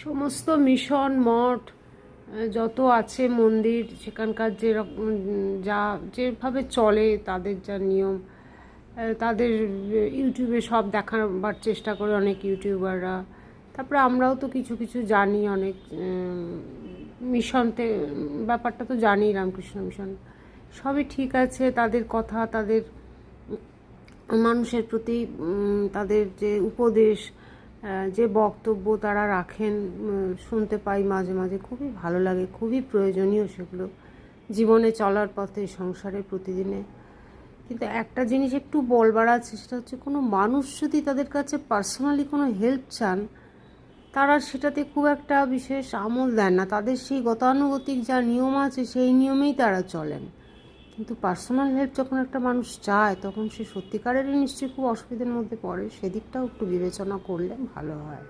সমস্ত মিশন মঠ যত আছে মন্দির সেখানকার যেভাবে চলে তাদের যা নিয়ম তাদের ইউটিউবে সব দেখাবার চেষ্টা করে অনেক ইউটিউবাররা। তারপরে আমরাও তো কিছু কিছু জানি, অনেক মিশনতে ব্যাপারটা তো জানি, রামকৃষ্ণ মিশন সবই ঠিক আছে। তাদের কথা, তাদের মানুষের প্রতি তাদের যে উপদেশ, যে বক্তব্য তারা রাখেন, শুনতে পাই মাঝে মাঝে, খুবই ভালো লাগে, খুবই প্রয়োজনীয় সেগুলো জীবনে চলার পথে, সংসারে, প্রতিদিনে। কিন্তু একটা জিনিস একটু বলবার আছে, সেটা হচ্ছে কোনো মানুষ যদি তাদের কাছে পার্সোনালি কোনো হেল্প চান, তারা সেটাতে খুব একটা বিশেষ আমল দেন না। তাদের সেই গতানুগতিক যা নিয়ম আছে সেই নিয়মেই তারা চলেন। কিন্তু পার্সোনাল হেল্প যখন একটা মানুষ চায়, তখন সে সত্যিকারেরই নিশ্চয়ই খুব অসুবিধার মধ্যে পড়ে। সেদিকটাও একটু বিবেচনা করলে ভালো হয়।